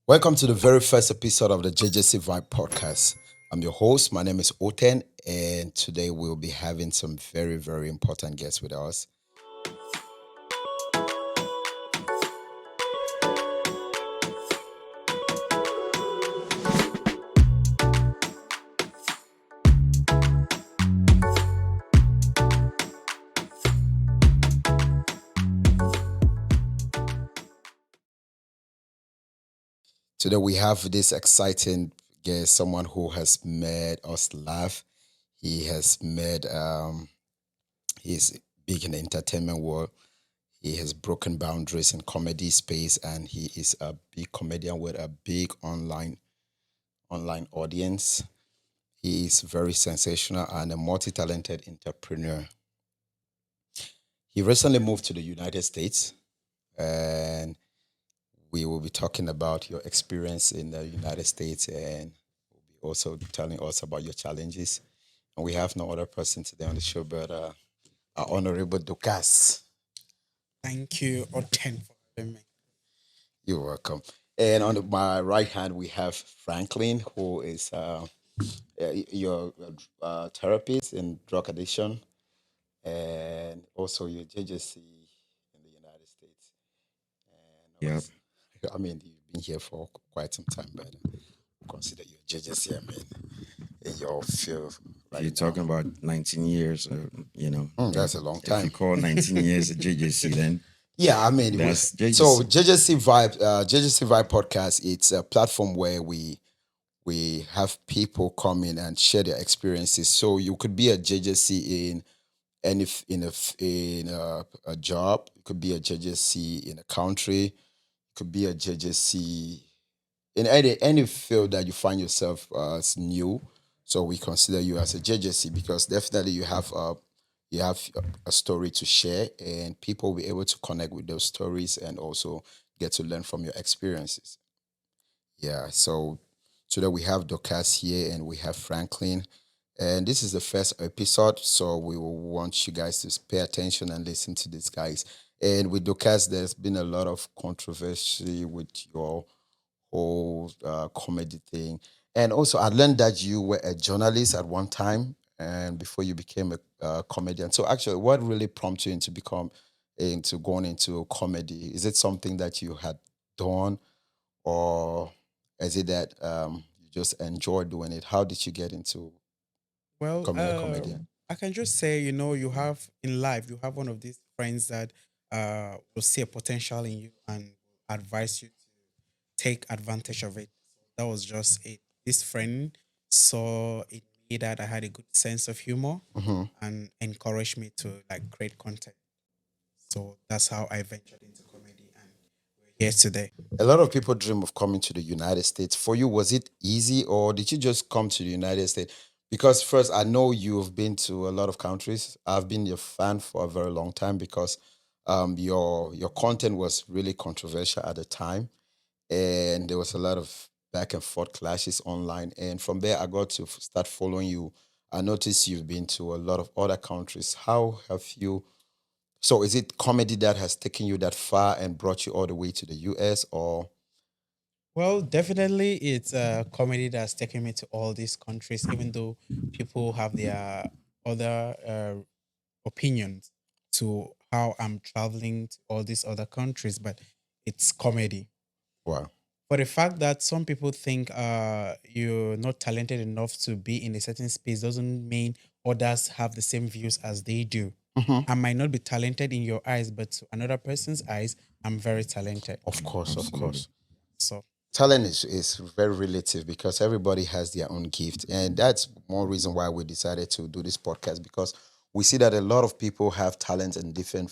Welcome to the very first episode of the JJC Vibes Podcast. I'm your host. My name is Uten, and today we'll be having some very, very important guests with us. Today we have this exciting guest, someone who has made us laugh. He has made, he's big in the entertainment world. He has broken boundaries in comedy space, and he is a big comedian with a big online audience. He is very sensational and a multi-talented entrepreneur. He recently moved to the United States, and we will be talking about your experience in the United States, and will be also telling us about your challenges. And we have no other person today on the show but our honorable Dorcas. Thank you, Oten, for having me. You're welcome. And on my right hand, we have Franklin, who is your therapist in drug addiction, and also your JJC in the United States. And Yep. also, I mean, you've been here for quite some time, but consider you JJC, I mean, in your field If you're right now. talking about 19 years, That's a long if you time. call 19 years a JJC, then Yeah, I mean, that's so JJC. JJC Vibe Podcast. It's a platform where we have people come in and share their experiences. So you could be a JJC in any a job. It could be a JJC in a country. It could be a JJC in any field that you find yourself as new. So we consider you as a JJC because definitely you have a story to share, and people will be able to connect with those stories and also get to learn from your experiences. Yeah. So today we have Dorcas here and we have Franklin. And this is the first episode, so we will want you guys to pay attention and listen to these guys. And with Dorcas, there's been a lot of controversy with your whole comedy thing. And also, I learned that you were a journalist at one time, and before you became a comedian. So, actually, what really prompted you into going into comedy? Is it something that you had done, or is it that you just enjoy doing it? How did you get into Well, becoming a comedian? I can just say, you have in life, you have one of these friends that will see a potential in you and advise you to take advantage of it. That was just it. This friend saw in me that I had a good sense of humor Hmm. and encouraged me to like create content. So that's how I ventured into comedy and we're here today. A lot of people dream of coming to the United States. For you, was it easy, or did you just come to the United States? Because first, I know you've been to a lot of countries. I've been your fan for a very long time because your content was really controversial at the time, and there was a lot of back and forth clashes online. And from there, I got to start following you. I noticed you've been to a lot of other countries. How have you? So, is it comedy that has taken you that far and brought you all the way to the US, or? Well, definitely, it's a comedy that's taken me to all these countries, even though people have their other opinions to how I'm traveling to all these other countries, but it's comedy. Wow. For the fact that some people think you're not talented enough to be in a certain space doesn't mean others have the same views as they do. Hmm. I might not be talented in your eyes, but to another person's eyes, I'm very talented. Of course, of Absolutely. course. So Talent is very relative because everybody has their own gift. And that's one reason why we decided to do this podcast because we see that a lot of people have talent in different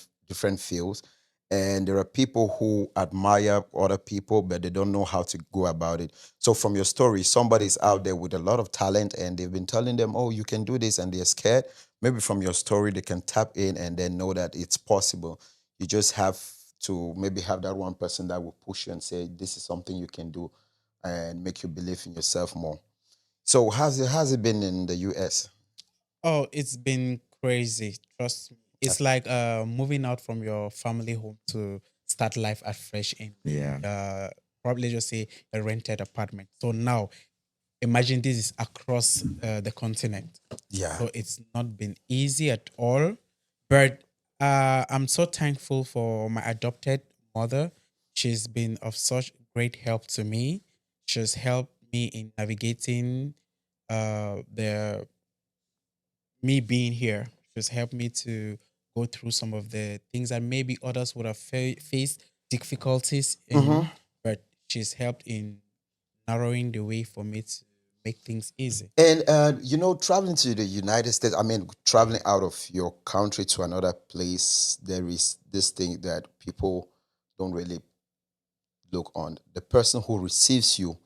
fields. And there are people who admire other people, but they don't know how to go about it. So, from your story, somebody's out there with a lot of talent and they've been telling them, oh, you can do this, and they're scared. Maybe from your story, they can tap in and then know that it's possible. You just have to maybe have that one person that will push you and say, this is something you can do and make you believe in yourself more. So, has it been in the US? oh, it's been crazy. Trust me. It's like moving out from your family home to start life afresh in Yeah. uh probably let's just say a rented apartment. So now imagine this is across the continent. Yeah. So it's not been easy at all. But I'm so thankful for my adopted mother. She's been of such great help to me. She's helped me in navigating the me being here. She's helped me to go through some of the things that maybe others would have faced difficulties in, but she's helped in narrowing the way for me to make things easy. And traveling to the United States, I mean, traveling out of your country to another place, there is this thing that people don't really look on. The person who receives you,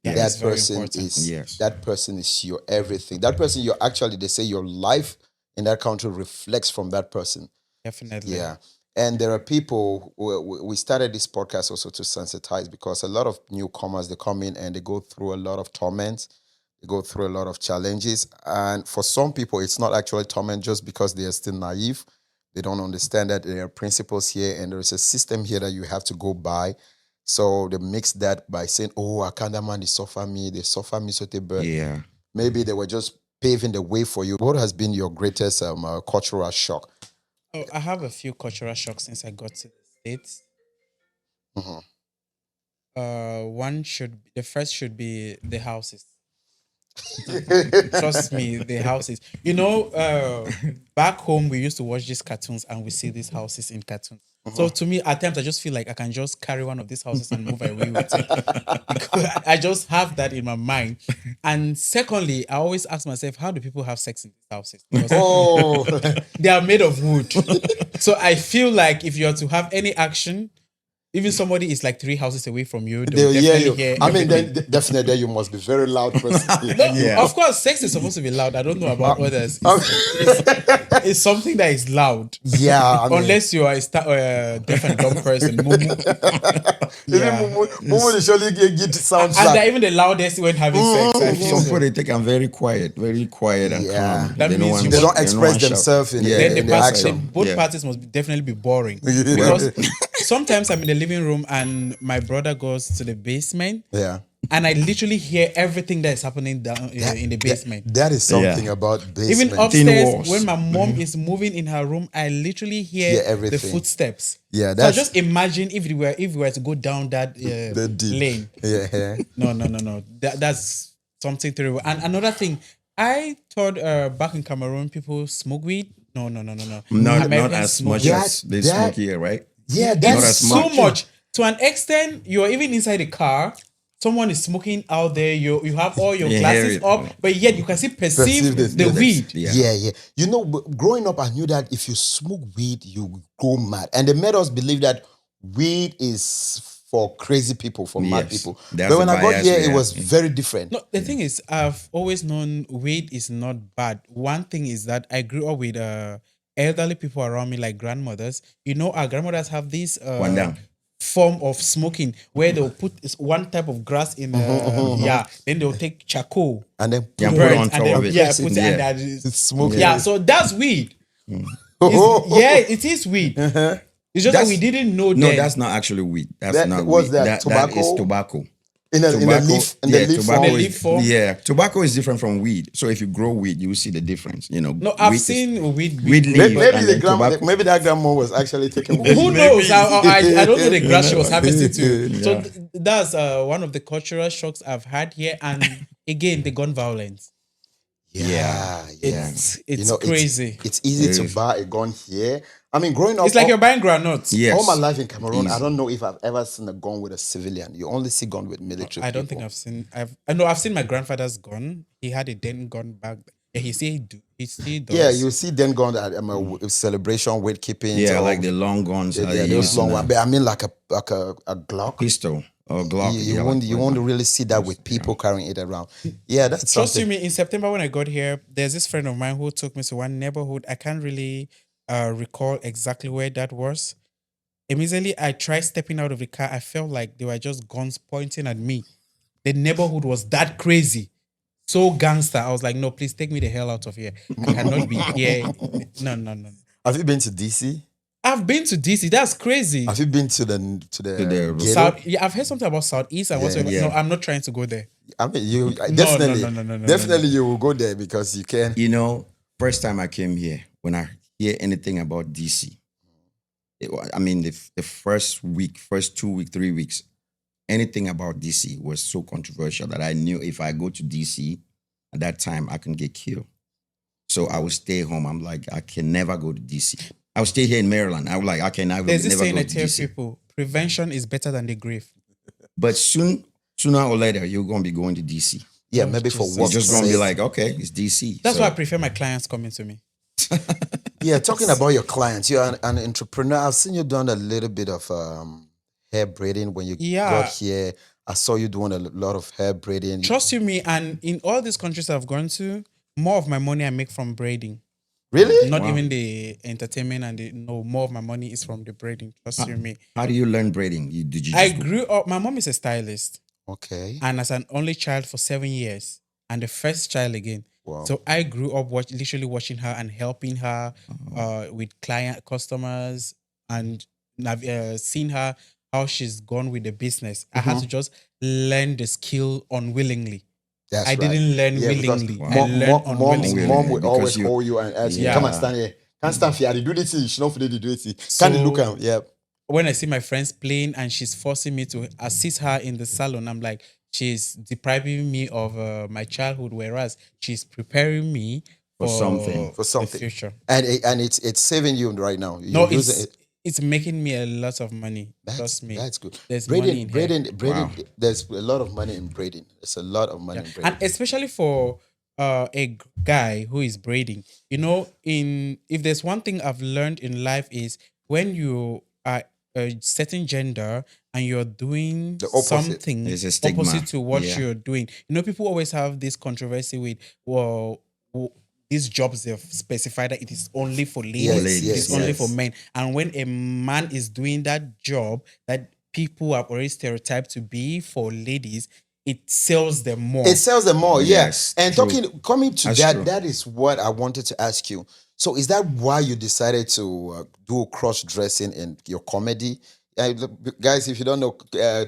Yeah, that it's very person important. is Yes. that person is your everything. That person, you're actually, they say your life in that country reflects from that person. Definitely. Yeah. And there are people, we started this podcast also to sensitize, because a lot of newcomers, they come in and they go through a lot of torment. They go through a lot of challenges. And for some people, it's not actually torment just because they are still naive. They don't understand that there are principles here and there is a system here that you have to go by. So they mix that by saying, oh, Akanda man, they suffer me, so they burn. Yeah. Maybe they were just paving the way for you. What has been your greatest cultural shock? Oh, I have a few cultural shocks since I got to the States. Mhm. The first should be the houses. Trust me, the houses. Back home we used to watch these cartoons and we see these houses in cartoons. So to me, at times I just feel like I can just carry one of these houses and move away with it. Because I just have that in my mind. And secondly, I always ask myself, how do people have sex in these houses? Because Oh, they are made of wood. So I feel like if you're to have any action, even somebody is like 3 houses away from you, they'll they'll hear definitely you. hear I mean, everything. then definitely you must be very loud person. Yeah. Of course, sex is supposed to be loud. I don't know about others. It's something that is loud. Yeah, I mean, Unless you are a deaf and dumb person. Mumu. even Yeah. Mumu they surely get sound And they're track. even the loudest when having sex. I feel Some so. people they think I'm very quiet and Yeah. calm. That They means want- you They don't they express want shout. themselves in, Yeah. Then in the action. both Yeah. parties must definitely be boring. Because sometimes I'm in the living room and my brother goes to the basement Yeah. and I literally hear everything that is happening down in the basement. That is something Yeah. about basement. Even Thin upstairs, walls. when my mom is moving in her room, I literally hear Hear the everything. footsteps. Yeah, So that's just imagine if we were to go down that the deep. lane. Yeah. No. That's something terrible. And another thing, I thought back in Cameroon people smoke weed. No. Not Americans as smoke much weed. as they That- smoke here, right? Yeah, Not that's as So much. much to an extent you're even inside the car. Someone is smoking out there. You have all your You glasses hear it. up, but yet you can still perceive Perceive the this. weed. Yeah. Yeah. You know, growing up, I knew that if you smoke weed, you go mad. And they made us believe that weed is for crazy people, for mad Yes. people. That's But when the I got bias here, we it have. was very different. No, the thing is, I've always known weed is not bad. One thing is that I grew up with elderly people around me, like grandmothers. Our grandmothers have this One down. form of smoking where they'll put one type of grass in, then they'll take charcoal, And then Yeah, put put it it on and top then of it. put it, Yeah. and that is, It's smoking. yeah. So that's weed. It is weed. It's just that we didn't know No, then. that's not actually weed. That's That- not what's weed. that, That tobacco? is tobacco. in a leaf, in the leaf tobacco form. In the leaf form? Yeah, tobacco is different from weed. So if you grow weed, you will see the difference. No, I've weed is- seen weed. weed Maybe, leaf and the then grandma, tobacco. maybe that grandma was actually taking weed. Who knows? I don't know the grass she was harvesting to. Yeah. So that's one of the cultural shocks I've had here. And again, the gun violence. Yeah. It's crazy. It's easy to Yes. buy a gun here. I mean, growing up, It's like you're buying granules. Yes. all my life in Cameroon, I Easy. don't know if I've ever seen a gun with a civilian. You only see gun with military. I don't think people. I've seen. I've seen my grandfather's gun. He had a den gun back. Yeah, he still does. Yeah, you see then gun at a celebration, weight keeping. Yeah, like the long guns. yeah, that they those use long now. ones. But I mean, like a Glock. Pistol or Glock. You, yeah, won't like- you won't really see that with people carrying it around. Yeah, that's Trust you something. me, in September when I got here, there's this friend of mine who took me to one neighborhood. I can't really recall exactly where that was. Immediately, I tried stepping out of the car. I felt like there were just guns pointing at me. The neighborhood was that crazy, so gangster. I was like, no, please take me the hell out of here. I cannot be here. No. Have you been to DC? I've been to DC. That's crazy. Have you been to the the ghetto? South, yeah, I've heard something about Southeast and whatsoever. yeah. No, I'm not trying to go there. I mean, you No, definitely, no. definitely, you will go there because you can. You know, first time I came here, when I hear anything about DC, I mean, the first week, first 2 weeks, 3 weeks, anything about DC was so controversial that I knew if I go to DC at that time, I can get killed. So I would stay home. I'm like, I can never go to DC. I would stay here in Maryland. I would like, I can never, There's this never saying go I to tell DC. people: prevention is better than the grave. But sooner or later, you're gonna be going to DC. Yeah, Oh, maybe for Jesus. You're work. just gonna be sake. like, okay, it's DC. That's So- why I prefer my clients coming to me. Yeah, talking about your clients, you're an entrepreneur. I've seen you doing a little bit of hair braiding when you Yeah. got here. I saw you doing a lot of hair braiding. Trust you me, and in all these countries I've gone to, more of my money I make from braiding. Really? Not Wow. even the entertainment no, more of my money is from the braiding. Trust you me. How do you learn braiding? Did you? I Just grew up, my mom is a stylist, Okay. and as an only child for 7 years, and the first child again. Wow. So I grew up literally watching her and helping her with customers, and seeing her how she's gone with the business. I had to just learn the skill unwillingly. That's I right. didn't learn Yeah, because willingly. I Mom, learned mom, unwillingly. mom would Because always you- hold you and ask you, Yeah. come and stand here. Can't stand here. They do this. You should not forget to do it. So- Can't you look at yeah. When I see my friends playing and she's forcing me to assist her in the salon, I'm like, she's depriving me of my childhood, whereas she's preparing me For something. For something. the future. And it's saving you right now. You're No, using it's making me a lot of money. Trust me. That's good. There's money in hair. braiding. Wow. There's a lot of money in braiding. There's a lot of money in braiding. And especially for a guy who is braiding, if there's one thing I've learned in life is when you are a certain gender and you're doing The opposite. something There's a stigma. opposite to what Yeah. you're doing. People always have this controversy with, these jobs they've specified that it is only for ladies, Yes, it is yes, only yes. for men. And when a man is doing that job that people have already stereotyped to be for ladies, it sells them more. It sells them more, Yes, yeah. And true. coming to That's that, true. that is what I wanted to ask you. So, is that why you decided to do cross dressing in your comedy? Look, guys, if you don't know,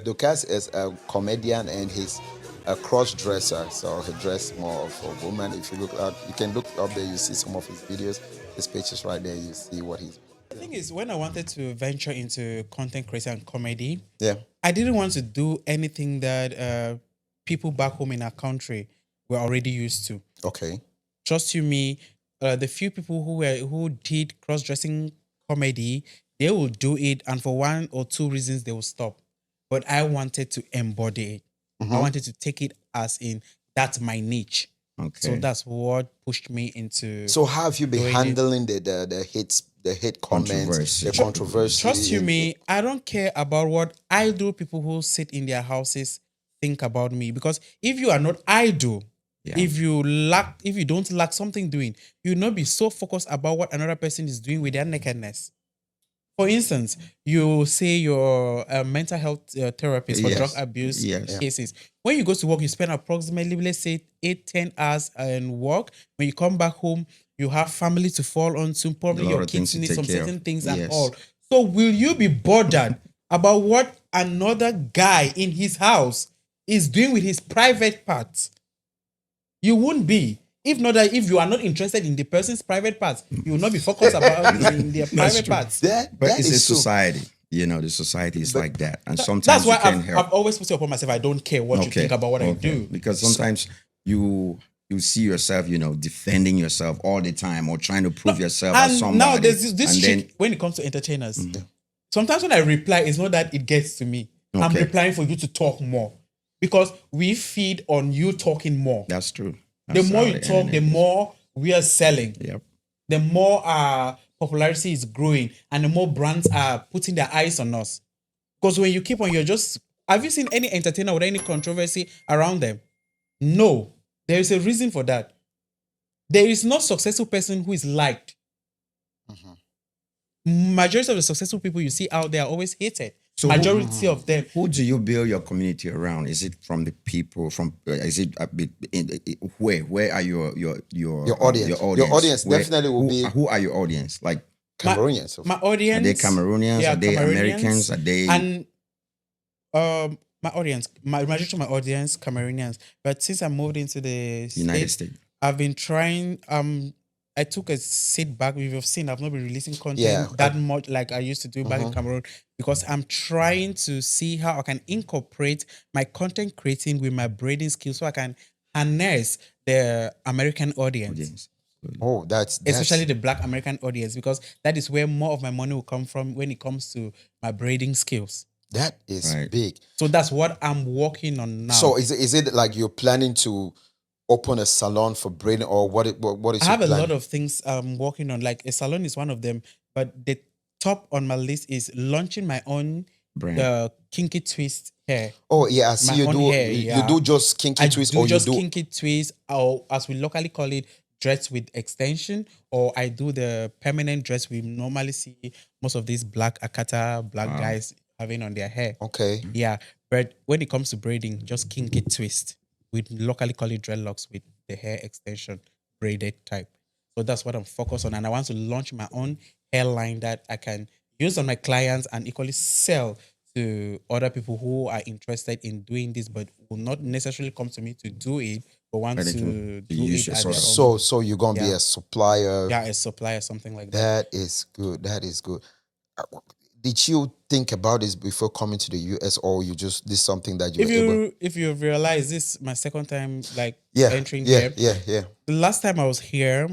Dorcas is a comedian and he's a cross dresser. So he dressed more of a woman. If you look up, you can look up there. You see some of his videos. His pictures right there. You see what he's. The thing is, when I wanted to venture into content creation and comedy, Yeah. I didn't want to do anything that people back home in our country were already used to. Okay. Trust you me, the few people who did cross-dressing comedy, they will do it, and for one or two reasons they will stop. But I wanted to embody it. I wanted to take it as in that's my niche. Okay. So that's what pushed me into. So how have you been doing it. handling the hits, the hate comments, Controversy. the controversy? Trust you me, I don't care about what idle people who sit in their houses think about me. Because if you are not idle, Yeah. if you don't lack something doing, you will not be so focused about what another person is doing with their nakedness. For instance, you say you're a mental health therapist for Yes. drug abuse Yes. cases. When you go to work, you spend approximately, let's say, 8-10 hours in work. When you come back home, you have family to fall onto. Probably A lot your of things kids to need take some care of. certain things and Yes. all. So will you be bothered about what another guy in his house is doing with his private parts? You won't be. If not that, if you are not interested in the person's private parts, you will not be focused about in their private true. parts. That But that it's a is so. society. The society is like that. And sometimes That's why you can't I've help. always put it upon myself. I don't care what you think about what I do. Because sometimes you see yourself, defending yourself all the time or trying to prove yourself as And somebody. now there's this and shit then when it comes to entertainers. Sometimes when I reply, it's not that it gets to me. I'm Okay. replying for you to talk more because we feed on you talking more. that's true. The That's more how you the talk, the internet is. more we are selling. Yep. The more our popularity is growing, and the more brands are putting their eyes on us. Because when you keep on, have you seen any entertainer with any controversy around them? No. There is a reason for that. There is no successful person who is liked. Majority of the successful people you see out there are always hated. So Majority of them. Who do you build your community around? Is it from the people? Is it a bit where? Where are your Your audience. Your audience Where- definitely will who, be- Who are your audience? Like My Cameroonians. my Are they audience, Cameroonians? yeah, Are they Cameroonians, Americans? Are they and my audience, my majority of my audience, Cameroonians. But since I moved into the United state, States? I've been trying. I took a sit back. If you've seen, I've not been releasing Yeah. content that much like I used to do back in Mhm. Cameroon because I'm trying to see how I can incorporate my content creating with my braiding skills so I can harness the American audience, Oh, especially that's the Black American audience, because that is where more of my money will come from when it comes to my braiding skills. that is Right. big. So that's what I'm working on now. So is it like you're planning to open a salon for braiding, or what is I your have a plan? lot of things I'm working on. Like a salon is one of them, but the top on my list is launching my own Brand. kinky twist hair. Oh yeah, I see My you own do. hair, You yeah. do just kinky I twist, do or you just do. kinky twist, or as we locally call it, dress with extension, or I do the permanent dress we normally see most of these black Akata black Wow. guys having on their hair. Okay. Yeah, but when it comes to braiding, just kinky twist. We locally call it dreadlocks with the hair extension, braided type. So that's what I'm focused on, and I want to launch my own hairline that I can use on my clients and equally sell to other people who are interested in doing this, but will not necessarily come to me to do it, but want But they to can do use it your at sort their of- own. So you're gonna be Yeah. a supplier. Yeah, a supplier, something like that. That is good. That is good. Uh, Did you think about this before coming to the US, or you just this something that you If were able? if you realize this, my second time like Yeah, entering yeah, here. yeah, yeah. The last time I was here,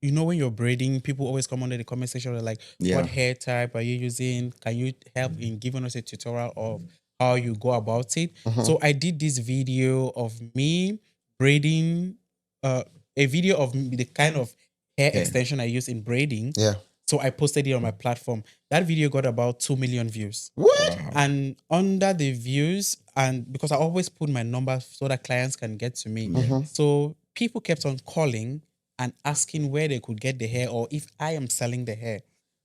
when you're braiding, people always come under the comment section. They're like, Yeah. what hair type are you using? Can you help in giving us a tutorial of how you go about it? Mhm. So I did this video of me braiding, a video of the kind of hair Hair. extension I use in braiding. Yeah. So I posted it on my platform. That video got about 2 million views. What? Wow. And under the views, and because I always put my number so that clients can get to me. Mhm. So people kept on calling and asking where they could get the hair or if I am selling the hair.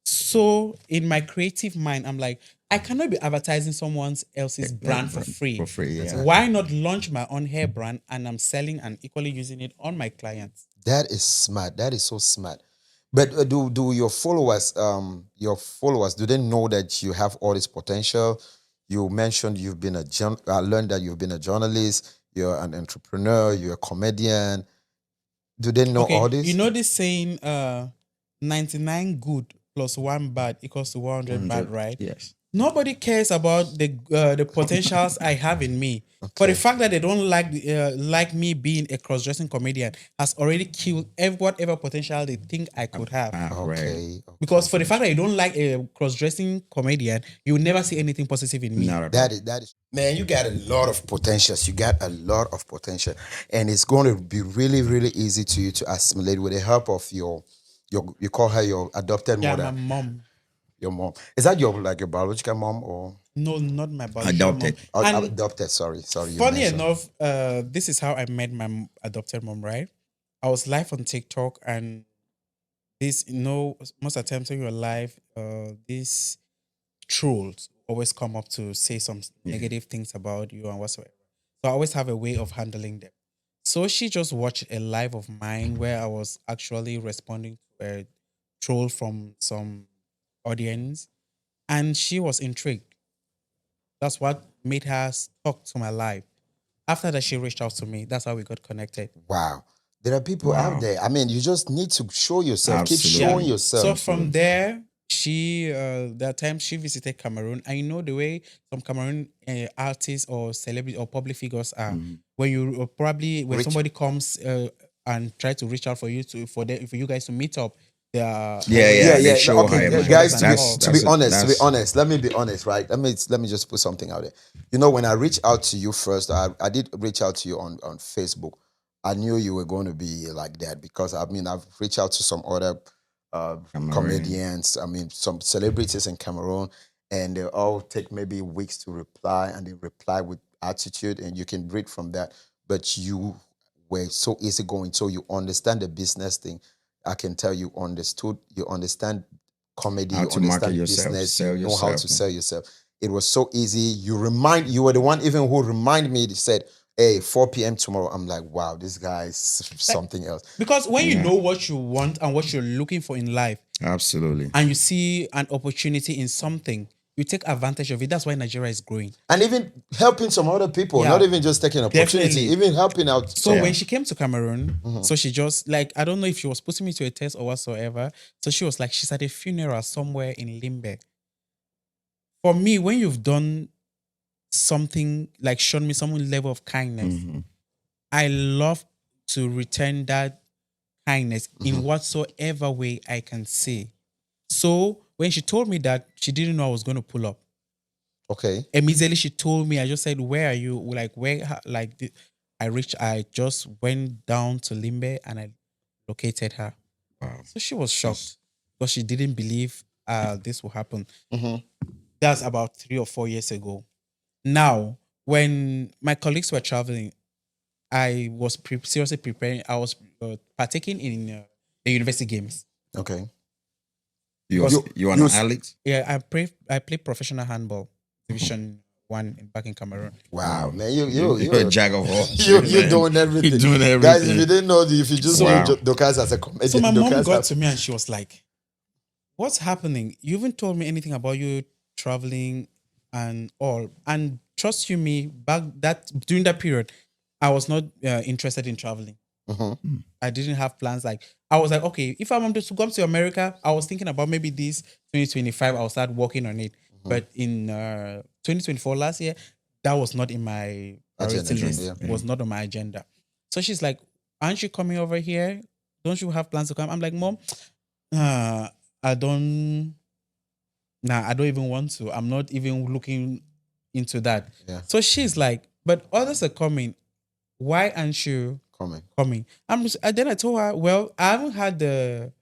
So in my creative mind, I'm like, I cannot be advertising someone else's brand for free. For free, yeah. Exactly. Why not launch my own hair brand and I'm selling and equally using it on my clients? That is smart. That is so smart. But do your followers do they know that you have all this potential? You mentioned you've been I learned that you've been a journalist. You're an entrepreneur. You're a comedian. Do they know all this? You know this saying, 99 good plus 1 bad equals to 100 bad, right? Yes. Nobody cares about the potentials I have in me. But Okay. the fact that they don't like me being a cross-dressing comedian has already killed whatever potential they think I could have. Right. Okay. Because for the fact that you don't like a cross-dressing comedian, you will never see anything positive in me. Not at all. That is man, you got a lot of potentials. You got a lot of potential. And it's going to be really, really easy to you to assimilate with the help of your you call her your adopted Yeah, mother. my mom. Your mom. Is that your biological mom or No, not my biological Adopted. mom. And adopted? Sorry. You funny mentioned. enough, this is how I met my adopted mom, right? I was live on TikTok and this, most of the times when you're live, these trolls always come up to say some negative things about you and whatsoever. So I always have a way of handling them. So she just watched a live of mine where I was actually responding to a troll from some audience and she was intrigued. That's what made her talk to my live. After that, she reached out to me. That's how we got connected. Wow. There are people Wow. out there. I mean, you just need to show yourself. Keep Absolutely. showing Yeah. yourself. So from there, that time she visited Cameroon. I know the way some Cameroon artists or celebrities or public figures are. When you when somebody comes and try to reach out for you for you guys to meet up, they are They show okay, how much. guys. That's- To be that's- honest, let me be honest, right? Let me just put something out there. When I reached out to you first, I did reach out to you on Facebook. I knew you were going to be like that because I've reached out to some other comedians. Some celebrities in Cameroon, and they all take maybe weeks to reply, and they reply with attitude, and you can read from that. But you were so easygoing, so you understand the business thing. I can tell you understand comedy, How you to market understand yourself, business, sell you know how yourself. to sell yourself. It was so easy. You were the one even who reminded me. They said, hey, 4 p.m. tomorrow, I'm like, wow, this guy's something else. Because when you Yeah. know what you want and what you're looking for in life, Absolutely. and you see an opportunity in something, you take advantage of it. That's why Nigeria is growing. And even helping some other people, Yeah. not even just taking opportunity, Definitely. even helping out. So some- when she came to Cameroon, so she just like, I don't know if she was putting me to a test or whatsoever. So she was like, she's at a funeral somewhere in Limbe. For me, when you've done something, like shown me some level of kindness, Mhm. I love to return that kindness in whatsoever way I can see. So when she told me that, she didn't know I was going to pull up. Okay. Immediately she told me, I just said, "Where are you?" Like where? Like I just went down to Limbe and I located her. Wow. So she was shocked because she didn't believe this will happen. Mhm. That's about 3 or 4 years ago. Now, when my colleagues were traveling, I was seriously preparing. I was partaking in the university games. Okay. You You- are you an s- athlete? Yeah, I play professional handball, Division 1 back in Cameroon. Wow, man, you're You're a jack of all. you're man. doing everything. You're doing everything. Guys, if you didn't know, if you just Wow. know Dorcas as a comedian, So my mom Dorcas got has- to me and she was like, "What's happening? You haven't told me anything about you traveling and all." And trust you me, back during that period, I was not interested in traveling. Mhm. I didn't have plans. Like I was like, okay, if I wanted to come to America, I was thinking about maybe this 2025, I'll start working on it. But in 2024, last year, that was not in my priority Agenda, list. yeah. Was not on my agenda. So she's like, "Aren't you coming over here? Don't you have plans to come?" I'm like, "Mom, I don't. Nah, I don't even want to. I'm not even looking into that." Yeah. So she's like, "But others are coming. Why aren't you coming?" And then I told her, "Well, I haven't had the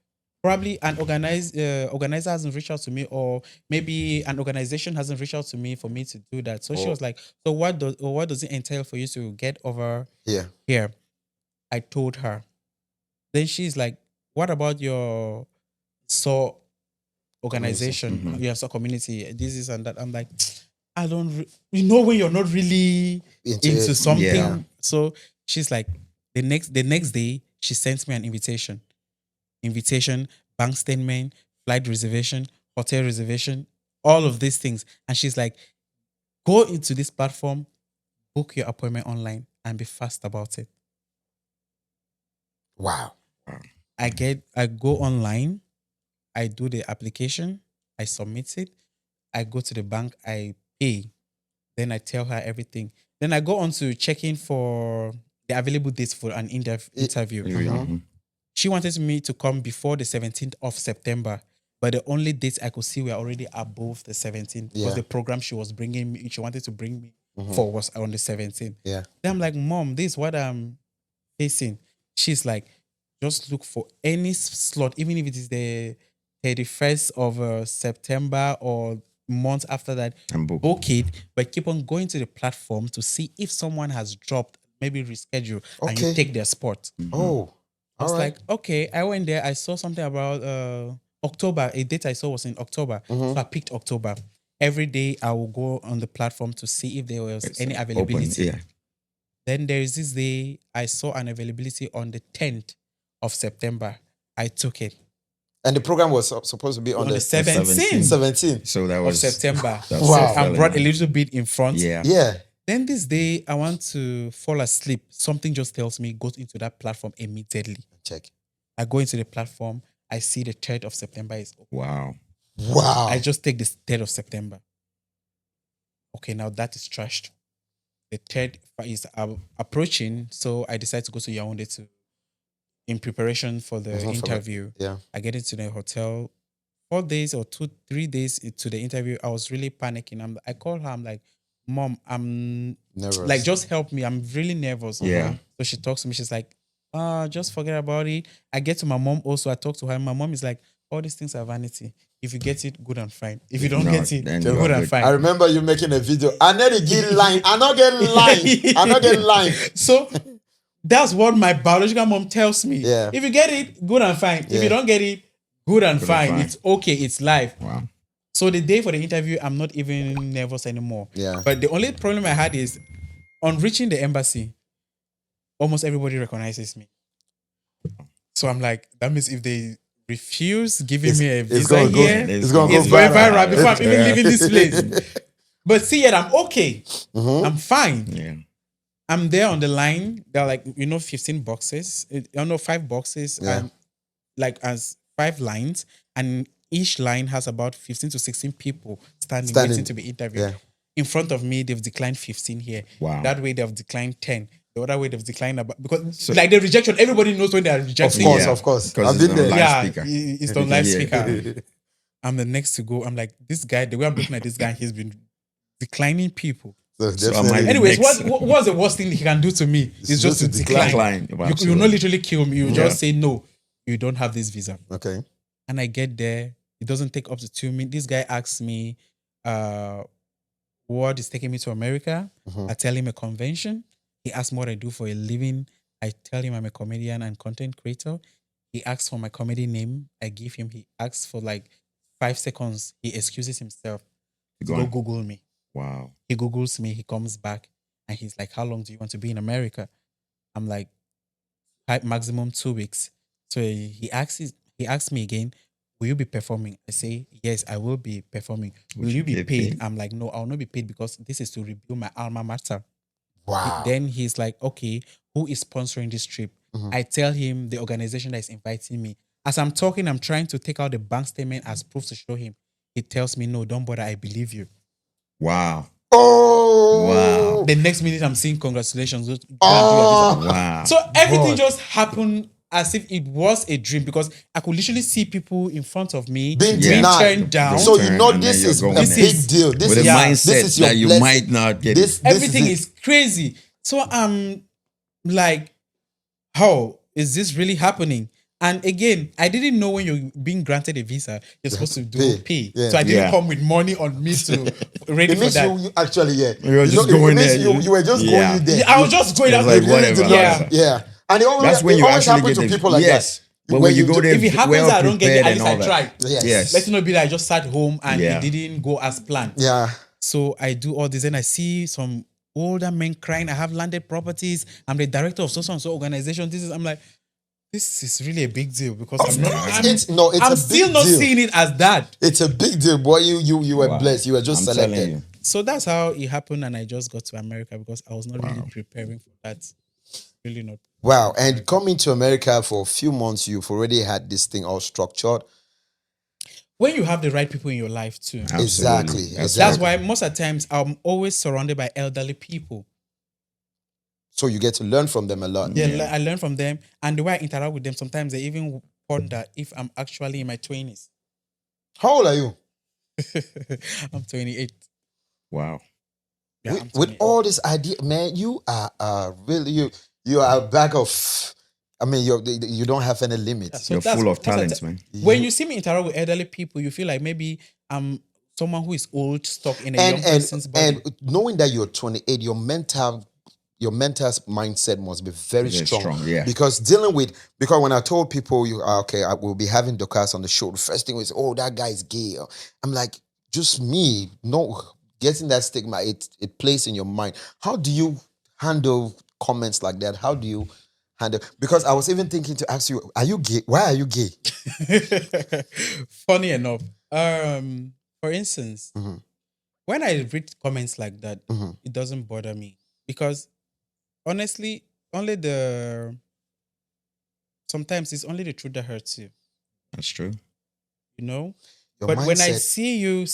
probably an organizer hasn't reached out to me, or maybe an organization hasn't reached out to me for me to do that." So she Oh. was like, "So what does it entail for you to get over Yeah. here?" I told her. Then she's like, "What about your organization, Mhm. your community? This is and that." I'm like, "I don't. When you're not really Into into it. something." Yeah. So she's like, the next day, she sent me an invitation, bank statement, flight reservation, hotel reservation, all of these things. And she's like, "Go into this platform, book your appointment online, and be fast about it." Wow. I go online, I do the application, I submit it, I go to the bank, I pay, then I tell her everything. Then I go on to check in for the available dates for an interview. Mhm. She wanted me to come before the 17th of September, but the only dates I could see were already above the 17th because Yeah. the program she wanted to bring me for was on the 17th. Yeah. Then I'm like, "Mom, this is what I'm facing." She's like, "Just look for any slot, even if it is the 31st of September or months after that, And book it, but keep on going to the platform to see if someone has dropped, maybe reschedule, and you Okay. take their spot." Oh. I was All right. like, okay. I went there. I saw something about October. A date I saw was in October. Mm-hmm. So I picked October. Every day I will go on the platform to see if there was any availability. Open, yeah. Then there is this day I saw an availability on the 10th of September. I took it. And the program was supposed to be on, On the the 17th 17th. So that of was September. That's Wow. And brought a little bit in front. Yeah. Yeah. Then this day I want to fall asleep. Something just tells me go into that platform immediately. Check. I go into the platform. I see the 3rd of September is open. Wow. Wow. I just take the 3rd of September. Okay, now that is trashed. The 3rd is approaching, so I decide to go to Yaoundé in preparation for the interview. Yeah. I get into the hotel. 4 days or 3 days into the interview, I was really panicking. I called her. I'm like, "Mom, I'm Nervous. like, just help me. I'm really nervous." Yeah. So she talks to me. She's like, "Just forget about it." I get to my mom also. I talk to her. My mom is like, "All these things are vanity. If you get it, good and fine. If you don't No, get it, then good you are and good. fine." I remember you making a video. I nearly get line. I not get line. I not get line. So that's what my biological mom tells me. Yeah. If you get it, good and fine. If Yeah. you don't get it, good and Good and fine. fine. It's okay. It's life. Wow. So the day for the interview, I'm not even nervous anymore. Yeah. But the only problem I had is On reaching the embassy, almost everybody recognizes me. So I'm like, that means if they refuse giving me a visa gonna go- here, it's gonna it's go going viral. viral before I'm even Yeah. leaving this place. But see, yet I'm okay. Mhm. I'm fine. Yeah. I'm there on the line. There are like 15 boxes. I don't know, 5 boxes Yeah. and like as 5 lines, and each line has about 15 to 16 people standing waiting to be interviewed. Yeah. In front of me, they've declined 15 here. Wow. That way, they've declined 10. The other way, they've declined about because like the rejection. Everybody knows when they are rejecting. Of course. Because I've it's been on there. live Yeah, speaker. it's on live Yeah. speaker. I'm the next to go. I'm like, this guy. The way I'm looking at this guy, he's been declining people. So So definitely- am I- Anyways, Next. what's the worst thing he can do to me? It's just to decline. You will not literally kill me. You Yeah. just say no. You don't have this visa. Okay. And I get there. It doesn't take up to 2 minutes. This guy asks me, what is taking me to America? Mhm. I tell him a convention. He asks me what I do for a living. I tell him I'm a comedian and content creator. He asks for my comedy name. I give him. He asks for like 5 seconds. He excuses himself. Go Go on. Google me. Wow. He Googles me. He comes back and he's like, how long do you want to be in America? I'm like, maximum 2 weeks. So he asks me again, will you be performing? I say, yes, I will be performing. Will you be get paid? paid? I'm like, no, I'll not be paid because this is to rebuild my alma mater. Wow. Then he's like, okay, who is sponsoring this trip? Mhm. I tell him the organization that is inviting me. As I'm talking, I'm trying to take out the bank statement as proof to show him. He tells me, no, don't bother. I believe you. Wow. Oh. Wow. The next minute, I'm saying congratulations. Go and do your Oh. visa. Wow. So everything God. just happened as if it was a dream because I could literally see people in front of me Being Yeah. denied. turned down. So you know And this then you're is a going This big is- deal. This with a is mindset this is your that you blessing. might not get This Everything it. is crazy. So I'm like, how is this really happening? And again, I didn't know when you're being granted a visa, you're supposed to do pay. Yeah. So I didn't Yeah. come with money on me to ready It for means that. you actually You're just it going means there. You were just Yeah. going there. Yeah, I was just going It's out like You didn't whatever. know Yeah. that. Yeah. And it always, That's when it you always actually happens get to the people like yes. that. But when you go there, if it happens that I don't get it, at least I tried. Yes. Let it not be that I just sat home and Yeah. it didn't go as planned. Yeah. So I do all this and I see some older men crying. I have landed properties. I'm the director of so and so organization. I'm like, this is really a big deal because I'm It's I'm a still big not deal. seeing it as that. It's a big deal, boy. You were Wow. blessed. You were just I'm telling selected. you. So that's how it happened, and I just got to America because I was not really preparing for that. Really not. Wow. And coming to America for a few months, you've already had this thing all structured. When you have the right people in your life too. Absolutely. Exactly. That's Exactly. why most of the times I'm always surrounded by elderly people. So you get to learn from them a lot. Yeah, I learn from them, and the way I interact with them, sometimes they even wonder if I'm actually in my 20s. How old are you? I'm 28. Wow. Yeah, I'm With 28. all this idea, man, you are really you are a bag of. I mean, you don't have any limits. So You're that's- full of most the talents, ti- man. When you see me interact with elderly people, you feel like maybe I'm someone who is old, stuck in a young person's body. and knowing that you're 28, your mental mindset must be very Very strong. strong, yeah. Because when I told people I will be having Dorcas on the show, the first thing was, oh, that guy is gay. I'm like, just me, no, getting that stigma, it plays in your mind. How do you handle comments like that? How do you handle? Because I was even thinking to ask you, are you gay? Why are you gay? Funny enough, for instance, Mhm. when I read comments like that, Mhm. it doesn't bother me because honestly, sometimes it's only the truth that hurts you, That's true. you know. Your But when I mindset- see you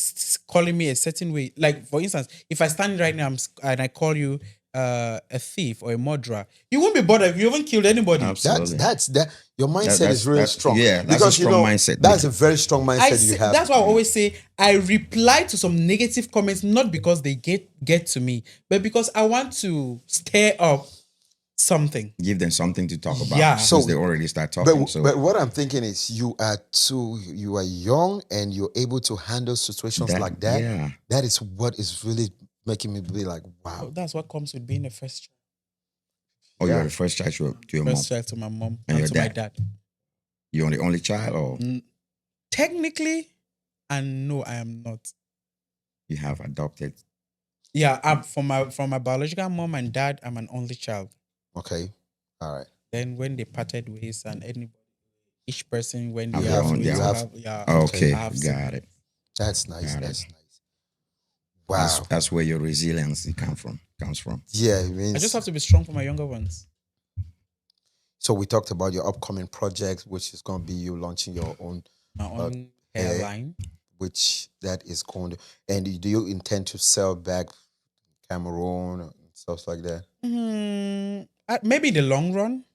calling me a certain way, like for instance, if I stand right now and I call you a thief or a murderer, you won't be bothered if you haven't killed anybody. Absolutely. That's your mindset that's- is really that's- strong. yeah, that's a because strong mindset. That's a very strong mindset you say, have. that's why I always say I reply to some negative comments not because they get to me, but because I want to stir up something. Give them something to talk about. Yeah. Since So- they already start talking. But what I'm thinking is you are young and you're able to handle situations like that. Yeah. That is what is really making me be like, So wow. that's what comes with being a first Oh, Yeah. you're the first child to your mom. child to my mom And and your to my dad. dad. You're the only child, or Technically, and no, I am not. you have adopted. Yeah, I'm from my biological mom and dad. I'm an only child. Okay. All right. Then when they parted ways, and each person when they Have You their have have own. ways you Yeah. to have have, yeah, okay. I Okay, have got siblings. it. That's nice. Got it. That's nice. That's Wow. that's where your resilience comes from. Yeah, it I just means have to be strong for my younger ones. so we talked about your upcoming project, which is gonna be you launching your own My uh, own hair, hairline. which that is going to and do you intend to sell back Cameroon and stuff like that? Maybe in the long run.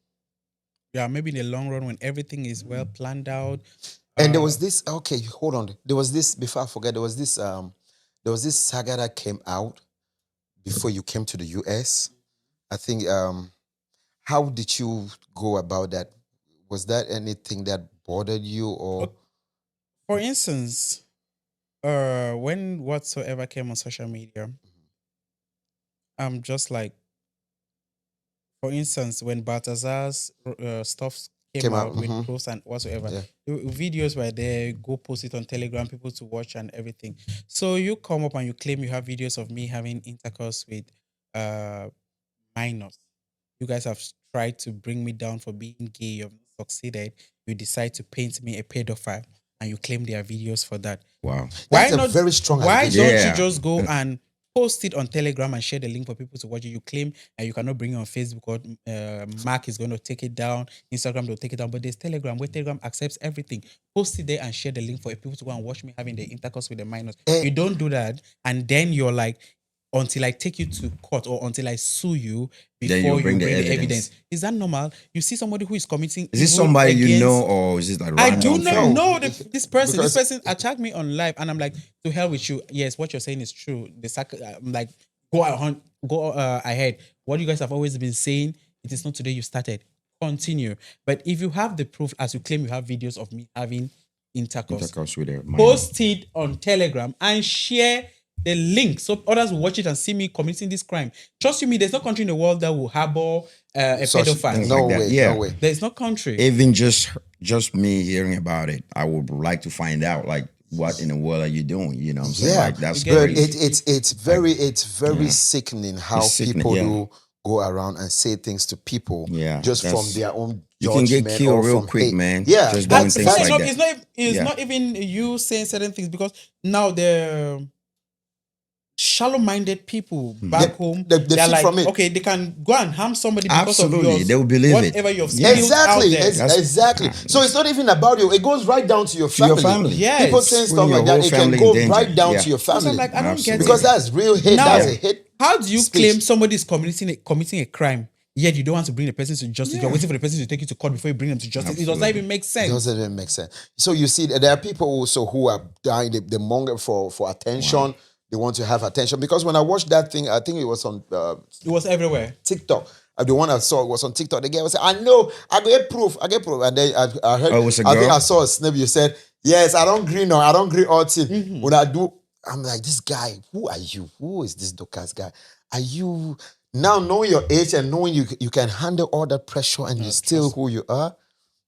Yeah, maybe in the long run when everything is well planned out. And there Uh, was this. Okay, hold on. There was this before I forget. There was this saga that came out before you came to the US. I think. How did you go about that? Was that anything that bothered you or? for instance, when whatsoever came on social media, I'm just like, for instance, when Baltazar's stuff came Came out? out with clothes and whatsoever, Yeah. videos were there. Go post it on Telegram, people to watch and everything. So you come up and you claim you have videos of me having intercourse with uh minors. You guys have tried to bring me down for being gay. You've not succeeded. You decide to paint me a pedophile, and you claim there are videos for that. Wow. Why That's a not? very strong Why allegation. don't you Yeah. just go and post it on Telegram and share the link for people to watch it? You claim and you cannot bring it on Facebook, or Mark is going to take it down. Instagram will take it down, but there's Telegram where Telegram accepts everything. Post it there and share the link for people to go and watch me having the intercourse with the minors. Eh. You don't do that, and then you're like, until I take you to court or until I sue you Then before you you bring bring the the evidence. evidence. Is that normal? You see somebody who is committing Is this evil somebody you against- know, or is it like I random do not friend? know No, this person. because- This person attacked me on live, and I'm like, to hell with you. Yes, what you're saying is true. I'm like, go ahead. What you guys have always been saying, it is not today you started. Continue. But if you have the proof, as you claim you have videos of me having intercourse, Intercourse with a minor. post it on Telegram and share the link so others will watch it and see me committing this crime. Trust you me, there's no country in the world that will harbor a Such- pedophile. things No like that. way. Yeah. No way. There's no country. Even just me hearing about it, I would like to find out like what in the world are you doing? You know what I'm saying? Yeah, Like that's You get but crazy. it's very sickening how It's sickening, people yeah. do go around and say things to people Yeah, just from that's- their own You can get judgment killed or real from quick, hate. man. Yeah, Just that's doing things It's like not, that. it's Yeah. not even you saying certain things, because now the shallow-minded people back home, they they're feed like, from it. okay, they can go and harm somebody because of Absolutely, yours, they will believe it. whatever you've Yeah. spilled out Exactly, there. That's- exactly. So it's not even about you. It goes right down to your To family. your family. Yes. People saying Putting stuff your like that, whole it can family go in danger. right down Yeah. to your So family. I'm like, I don't get Because it. that's real hate. Now, That's a hate. how do you speech. claim somebody is committing a crime, yet you don't want to bring the person to justice? You're waiting for the person to take you to court before you bring them to justice. It does not even make It sense. doesn't even make sense. So you see, there are people also who are dying. They monger for attention. They want to have attention. Because when I watched that thing, I think it was on It was everywhere. TikTok. The one I saw was on TikTok. The guy was saying, I know, I get proof. And then I heard, Oh, it was a I think girl? I saw a snip. You said, yes, I don't agree. No, I don't agree all team. Mm-hmm. When I do, I'm like, this guy, who are you? Who is this Dorcas guy? Are you, now knowing your age and knowing you can handle all that pressure and you're still who you are?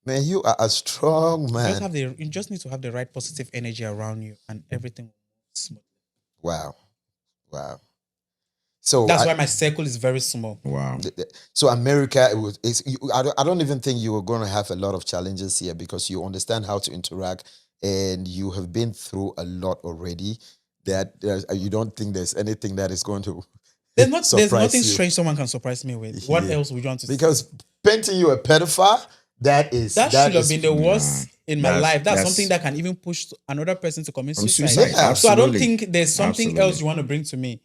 Man, you are a strong man. You just need to have the right positive energy around you, and everything will move smooth. Wow. So That's why my circle is very small. Wow. So America, I don't even think you are going to have a lot of challenges here because you understand how to interact and you have been through a lot already. That you don't think there's anything that is going to There's nothing surprise you. strange someone can surprise me with. What Yeah. else would you want to say? Because painting you a pedophile, that That should have been the worst in my That's- life. That's that's- something that can even push another person to commit suicide. suicide, Yeah. So I don't absolutely. think there's something Absolutely. else you want to bring to me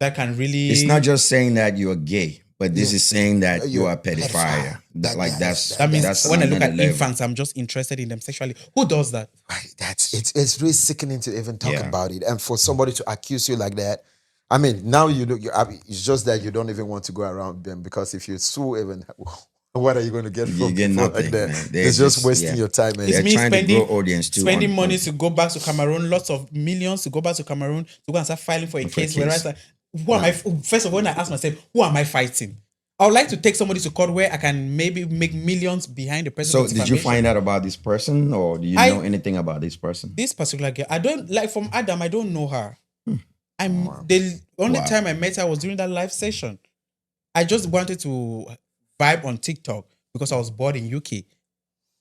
that can really. It's not just saying that you're gay, but this is saying that you You're are a pedophile. That's That means that's when I look another at level. infants, I'm just interested in them sexually. Who does that? Right, it's really sickening to even talk Yeah. about it, and for somebody to accuse you like that. I mean, now it's just that you don't even want to go around them because if you sue even, what are you going to get from get people nothing, like that? man. They're It's just just- wasting yeah. your time, man. It's They're me trying to spending grow audience too spending on- money on- to go back to Cameroon, lots of millions to go back to Cameroon to go and start filing for a case. case. Whereas, who am I? First of all, when I ask myself, who am I fighting? I would like to take somebody to court where I can maybe make millions behind the person. So did you find out about this person, or do you know anything about this person? This particular girl? I don't like from Adam. I don't know her. The only Wow. time I met her was during that live session. I just wanted to vibe on TikTok because I was bored in UK.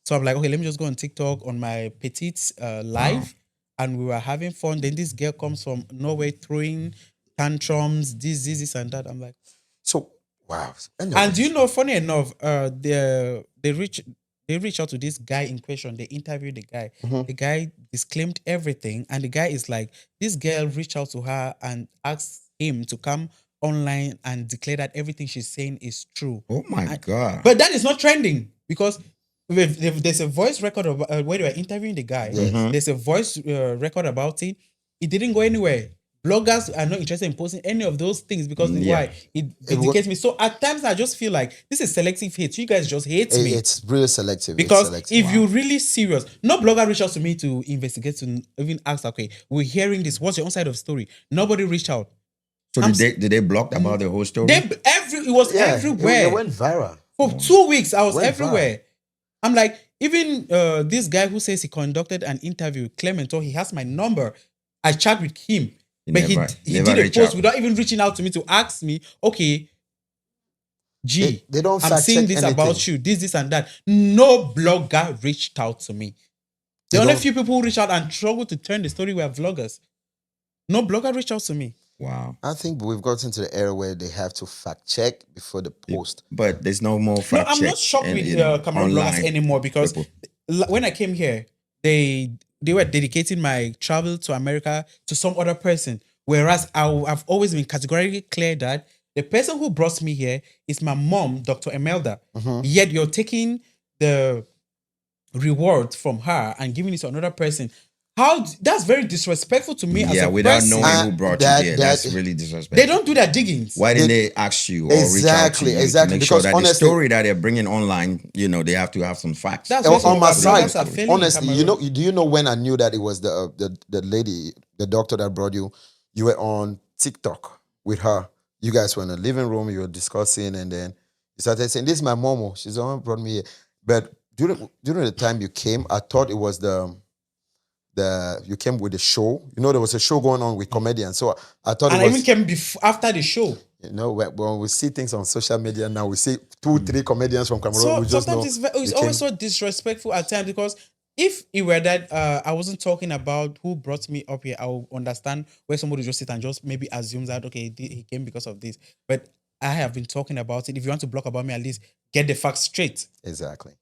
So I'm like, okay, let me just go on TikTok on my petite live, and we were having fun. Then this girl comes from Norway throwing tantrums, this, and that. I'm like, So wow. and do you know, funny enough, they reach out to this guy in question. They interviewed the guy. The guy disclaimed everything, and the guy is like, this girl reached out to her and asked him to come online and declare that everything she's saying is true. Oh my God. But that is not trending because if there's a voice record of where they were interviewing the guy. Yes. There's a voice record about it. It didn't go anywhere. Bloggers are not interested in posting any of those things because why? It dedicates me. So at times I just feel like this is selective hate. You guys just hate me. It's really selective. Because it's selective. if you're really serious, no blogger reached out to me to investigate, to even ask, okay, we're hearing this. What's your own side of the story? Nobody reached out. So did they block about the whole story? It was everywhere. It went viral. For 2 weeks, I was Went everywhere. I'm like, even this guy who says he conducted an interview with Clement, he has my number. I chat with him. But he did a post without even reaching out to me to ask me, okay, they don't I'm seeing this anything about you, this, and that. No blogger reached out to me. The only few people who reached out and struggled to turn the story were vloggers. No blogger reached out to me. Wow. I think we've gotten to the era where they have to fact check before the post. But there's no more fact check. I'm not shocked with Cameroon bloggers anymore because when I came here, they were dedicating my travel to America to some other person. Whereas I've always been categorically clear that the person who brought me here is my mom, Dr. Emelda. Yet you're taking the reward from her and giving it to another person. That's very disrespectful to me as a person. Yeah, without knowing who brought you here. That's really disrespectful. They don't do their diggings. Why didn't they ask you or reach out to you to make sure that the story that they're bringing online, they have to have some facts. That's on my side, honestly, Cameroon. do you know when I knew that it was the lady, the doctor that brought you? You were on TikTok with her. You guys were in the living room. You were discussing, and then you started saying, "This is my momo. She's the one who brought me here." But during the time you came, I thought it was you came with a show. There was a show going on with comedians. So I thought I even came after the show. When we see things on social media now, we see 2-3 comedians from Cameroon. So we just sometimes it's always so disrespectful at times because if it were that I wasn't talking about who brought me up here, I will understand where somebody just sit and just maybe assumes that, okay, he came because of this. But I have been talking about it. If you want to block about me, at least get the facts straight. Exactly.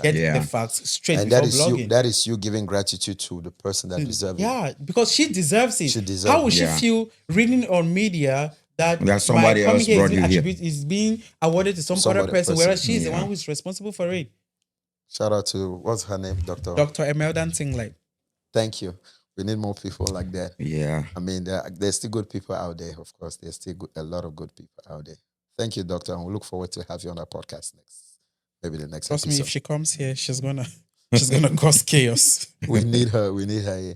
Get the facts straight and before blogging. That is you giving gratitude to the person that deserves it. Yeah, because she deserves it. She deserves How would she feel reading on media that somebody else brought you here is being awarded to some other person, whereas she's the one who is responsible for it? Shout out to, what's her name, Dr. Emelda Tingley. Thank you. We need more people like that. Yeah. I mean, there's still good people out there, of course. There's still a lot of good people out there. Thank you, Doctor, and we look forward to have you on our podcast next. Maybe the next Trust episode. me, if she comes here, she's gonna cause chaos. We need her here.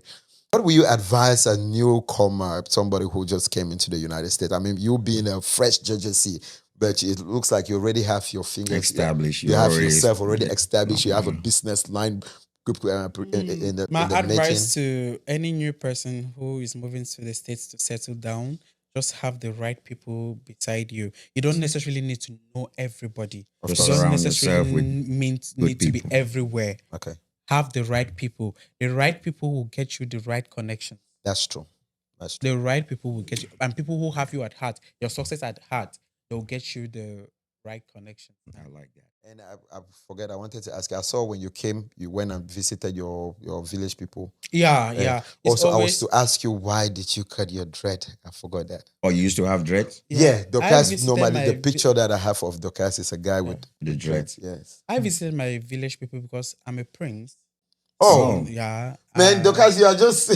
What will you advise a newcomer, somebody who just came into the United States? I mean, you being a fresh JJC, but it looks like you already have your fingers established. You have yourself already established. You have a business line in the My advice making. to any new person who is moving to the States to settle down, just have the right people beside you. You don't necessarily need to know everybody. You don't necessarily need to be everywhere. Okay. Have the right people. The right people will get you the right connection. That's true. The right people will get you. And people who have you at heart, your success at heart, they'll get you the right connection. I like that. And I forget, I wanted to ask you, I saw when you came, you went and visited your village people. Yeah. Also, I was to ask you, why did you cut your dread? I forgot that. Oh, you used to have dreads? Yeah, Dorcas, normally the picture that I have of Dorcas is a guy with the dreads. Yes. I visited my village people because I'm a prince. Oh, so, yeah. Man, Dorcas, you are just...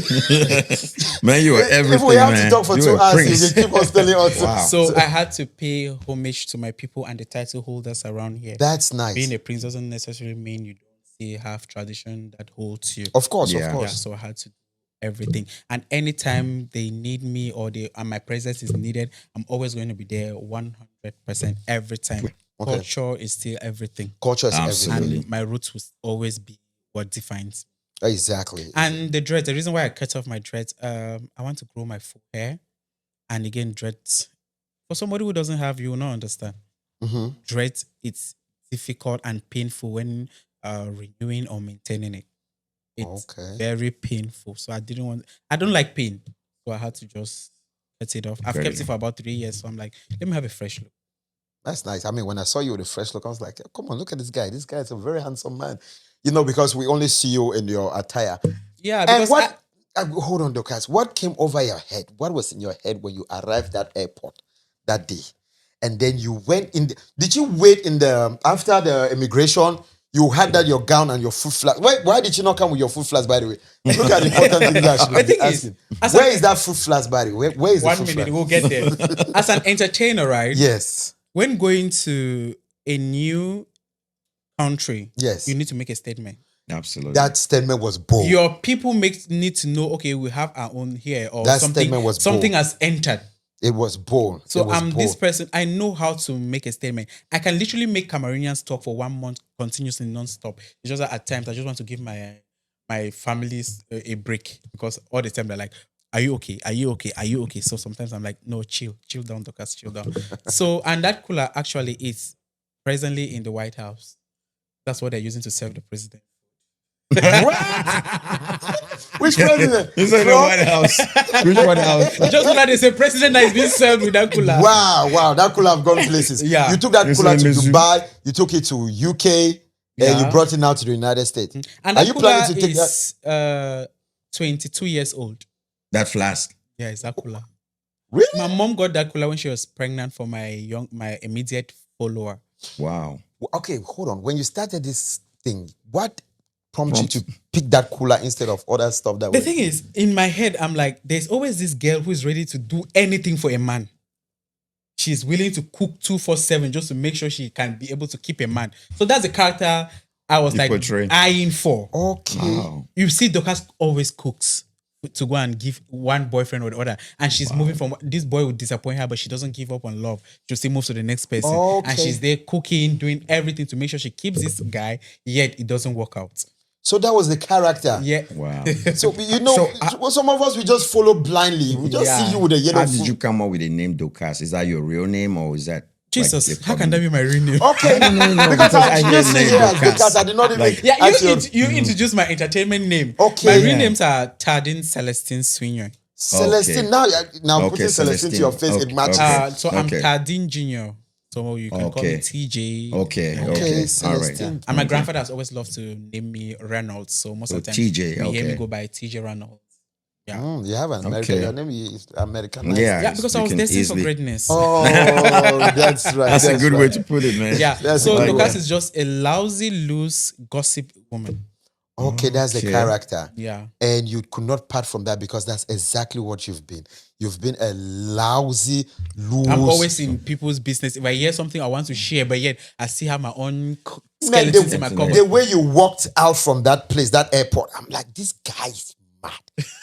Man, you were everything, If we have man. to talk for 2 hours, you keep on telling us. Wow. So I had to pay homage to my people and the title holders around here. That's nice. Being a prince doesn't necessarily mean you don't have tradition that holds you. Of course. Yeah, so I had to do everything. And anytime they need me or my presence is needed, I'm always going to be there 100% every time. Okay. Culture is still everything. Culture is everything. And my roots will always be what defines me. Exactly. And the dreads, the reason why I cut off my dreads, I want to grow my full hair. And again, dread. For somebody who doesn't have, you will not understand. Mhm. Dread, it's difficult and painful when renewing or maintaining it. It's Okay. very painful. So I don't like pain. So I had to just cut it off. I've Cut kept it it for about 3 years. So I'm like, let me have a fresh look. That's nice. I mean, when I saw you with a fresh look, I was like, come on, look at this guy. This guy is a very handsome man. You know, because we only see you in your attire. Yeah, And because what, hold on, Dorcas, what came over your head? What was in your head when you arrived at airport that day? And then you went in, did you wait in the, after the immigration, you had that your gown and your foot flags. Why did you not come with your foot flags, by the way? Look at the important things that I should The be thing is, asking. as Where an- is that foot flags, by the way? Where is the one foot minute, flag? we'll get there. As an entertainer, right? Yes. When going to a new country, Yes. you need to make a statement. Absolutely. That statement was bold. Your people need to know, okay, we have our own here, or That statement was something bold. has entered. It was bold. So It was I'm bold. this person. I know how to make a statement. I can literally make Cameroonians talk for 1 month continuously, non-stop. It's just that at times I just want to give my families a break, because all the time they're like, "Are you okay? Are you okay? Are you okay?" So sometimes I'm like, "No, chill down, Dorcas, chill down." So, and that cooler actually is presently in the White House. That's what they're using to serve the president. Which president? It's in the Trump? White House. Which White House? Just so that there's a president that is being served with that cooler. Wow, that could have gone places. Yeah. You took that It's cooler in to Mizzou. Dubai, you took it to UK, and Yeah. you brought it now to the United States. And Are that you cooler planning to take that? is 22 years old. That flask. Yeah, it's that cooler. Really? My mom got that cooler when she was pregnant for my immediate follower. Wow. Okay, hold on. When you started this thing, what prompted you to pick that cooler instead of other stuff that The was? thing is, in my head, I'm like, there's always this girl who is ready to do anything for a man. She's willing to cook 24/7 just to make sure she can be able to keep a man. So that's the character I was You like portray. eyeing for. Okay. Wow. You see, Dorcas always cooks to go and give one boyfriend or the other, and she's moving from this boy would disappoint her, but she doesn't give up on love. She still moves to the next person, Okay. and she's there cooking, doing everything to make sure she keeps this guy. Yet it doesn't work out. So that was the character. Yeah, Wow. So you know, some of us we just follow blindly. We just Yeah. see you with a yellow How did foot. you come up with the name Dorcas? Is that your real name or is that Jesus, like, how can that be my real name? Okay, No, because because I I hear just see name here as Dorcas. Dorcas. I did not even. Like- Yeah, ask you introduced my entertainment name. Okay. My real Yeah. names are Tardin Celestine Swinyon. Celestine. Okay. Now Okay, putting Celestine to your face, Celestine. it matches. Okay. So I'm Okay. Tardin Junior. So you can call me Okay. TJ. Okay. Okay, Okay. All right. Celestine. And my grandfather has always loved to name me Reynolds. So most of the time, TJ, you hear me okay. go by TJ Reynolds. Yeah. You have an American. Okay. Your name is American. Yeah. Yeah, because I You was can destined easily- for greatness. Oh, that's right. That's a good right. way to put it, man. Yeah. That's So a good Dorcas one. is just a lousy, loose, gossip woman. Okay, that's the Okay. character. Yeah. And you could not part from that because that's exactly what you've been. You've been a lousy, loose. I'm always in people's business. If I hear something I want to share, but yet I still have my own Man, skeletons in my cupboard. the way you walked out from that place, that airport, I'm like, this guy is mad.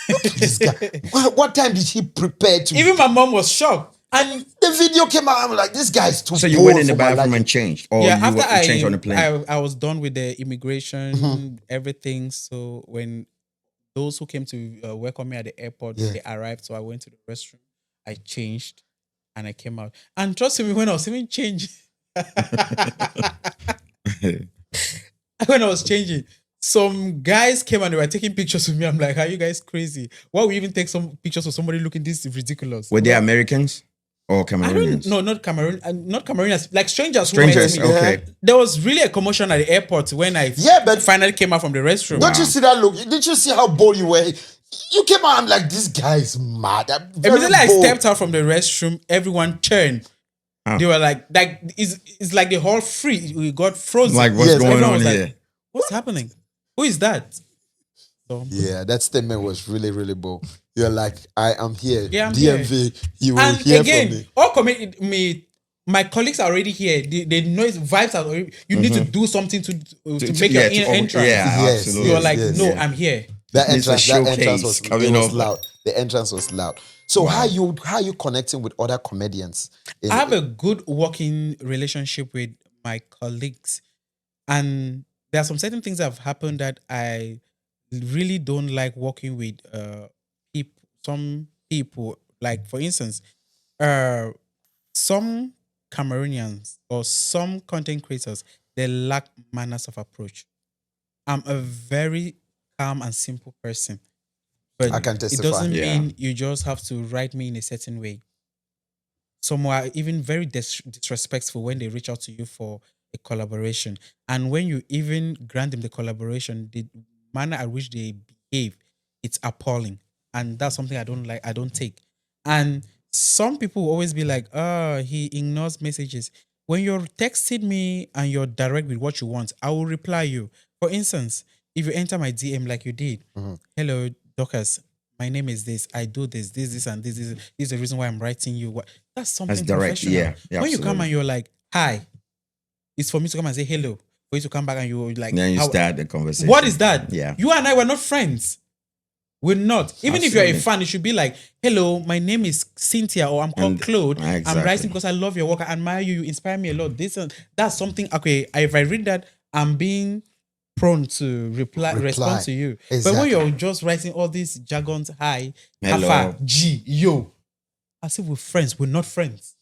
Look at this guy. What time did he prepare to? Even my mom was shocked. And the video came out. I'm like, this guy is too. So you bold went in the for my bathroom liking. and changed, or yeah, you after were changed on the plane? I was done with the immigration, Mm-hmm. everything. So when those who came to welcome me at the airport, Yeah. they arrived. So I went to the restroom, I changed, and I came out. And trust me, when I was even changing, when I was changing, some guys came and they were taking pictures with me. I'm like, are you guys crazy? Why would we even take some pictures of somebody looking this ridiculous? Were they Americans or I Cameroonians? don't know, not Cameroon, not Cameroonians, like strangers. Strangers. Who met me. Okay. There was really a commotion at the airport when I Yeah, but- finally came out from the restroom. Don't you see that look? Did you see how bold you were? You came out. I'm like, this guy is mad. I'm very Immediately I bold. stepped out from the restroom, everyone turned. They were like it's like the whole we got frozen. Like, what's Yes, going everyone on was like, here? what's happening? Who is that? So, Yeah, that statement was really, really bold. You're like, I am here. Yeah, I'm DMV, you will and hear again, from me. all my colleagues are already here. They know it's vibes are already. You need to do something to make your entrance. Yeah, Yes, absolutely. You're like, yes, no, yes. I'm here. That It's a entrance was, showcase coming it was up. loud. The entrance was loud. So how are you connecting with other comedians? I have a good working relationship with my colleagues, and there are some certain things that have happened that I really don't like working with people. Some people, like for instance, uh, some Cameroonians or some content creators, they lack manners of approach. I'm a very calm and simple person, but I can it testify. doesn't Yeah. mean you just have to write me in a certain way. Some are even very disrespectful when they reach out to you for a collaboration. And when you even grant them the collaboration, the manner at which they behave, it's appalling. And that's something I don't like, I don't take. And some people will always be like, oh, he ignores messages. When you're texting me and you're direct with what you want, I will reply you. For instance, if you enter my DM like you did, Mhm. hello, Dorcas, my name is this. I do this, and this is the reason why I'm writing you. That's That's something direct. professional. Yeah. Yeah, When you come absolutely. and you're like, hi, it's for me to come and say hello. For you to come back and you're like, Then you how, start the conversation. what is that? Yeah. You and I were not friends. We're not. Even if you're a Absolutely. fan, it should be like, hello, my name is Cynthia, or I'm called And- Claude. I'm exactly. writing because I love your work. I admire you. You inspire me a lot. This and that's something. Okay, if I read that, I'm being prone to respond to you. But when Exactly. you're just writing all these jargons, hi, Hello. Alpha, G, yo, as if we're friends, we're not friends.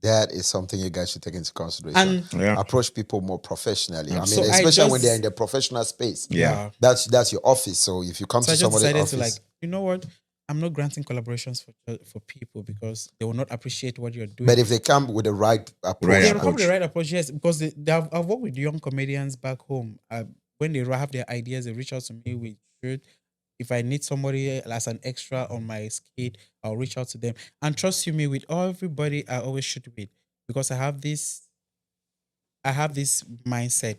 That is something you guys should take into consideration. And Yeah. Approach people more professionally. I mean, So I especially when just- they're in the professional space. Yeah. That's your office. So if you come So I to just somebody's decided office, to like, you know what? I'm not granting collaborations for people because they will not appreciate what you're doing. but if they come with the right approach, Right They approach. probably the right approach, yes, because I've worked with young comedians back home. When they have their ideas, they reach out to me with shoot. If I need somebody as an extra on my skit, I'll reach out to them. And trust you me, with everybody I always shoot with, because I have this mindset.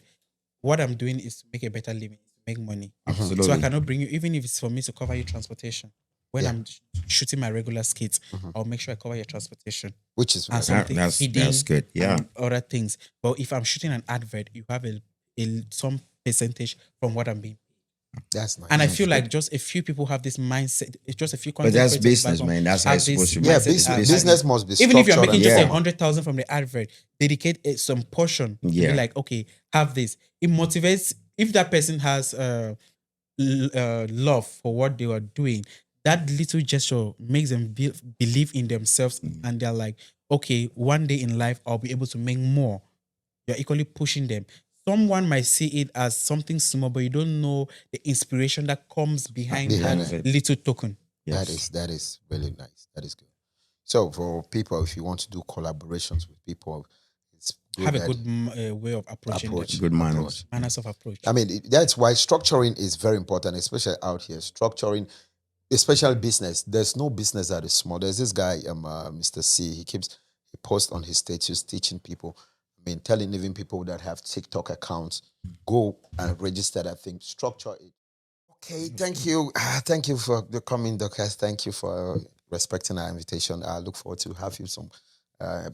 What I'm doing is to make a better living, to make money. Absolutely. So I cannot bring you, even if it's for me to cover your transportation. When Yeah. I'm shooting my regular skits, I'll make sure I cover your transportation which is and very- something that's feeding good. Yeah. and other things. But if I'm shooting an advert, you have some percentage from what I'm being. that's nice. And I feel like just a few people have this mindset. It's just a few But content that's creators back business, home man. That's how have it's supposed this to be. yeah, mindset business must be even if you're structured making and just Yeah. 100,000 from the advert, dedicate some portion to Yeah. be like, okay, have this. It motivates. If that person has love for what they were doing, that little gesture makes them believe in themselves, and they're like, okay, one day in life I'll be able to make more. You're equally pushing them. Someone might see it as something small, but you don't know the inspiration that comes behind Behind that it. little token. Yes. that is really nice. That is good. So for people, if you want to do collaborations with people, it's good Have a that good way of approaching approach. them. Good manners. approach. Manners of approach. I mean, that's why structuring is very important, especially out here. Structuring, especially business. There's no business that is small. There's this guy, Mr. C. He posts on his status teaching people. I mean, telling even people that have TikTok accounts, go and register that thing. Structure it. Okay, thank you. Thank you for the coming, Dorcas. Thank you for respecting our invitation. I look forward to have you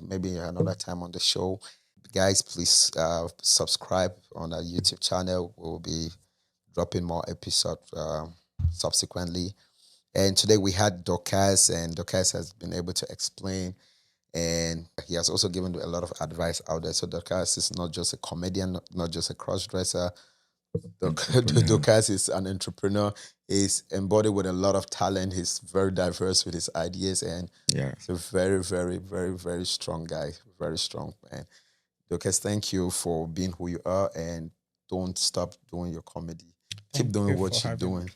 maybe another time on the show. Guys, please subscribe on our YouTube channel. We'll be dropping more episodes subsequently. And today we had Dorcas, and Dorcas has been able to explain, and he has also given a lot of advice out there. So Dorcas is not just a comedian, not just a cross-dresser. Dorcas is an entrepreneur. He's embodied with a lot of talent. He's very diverse with his ideas, and Yeah. he's a very, very, very, very strong guy. Very strong, man. Dorcas, thank you for being who you are, and don't stop doing your comedy. Keep Thank doing you what for you're having me. doing.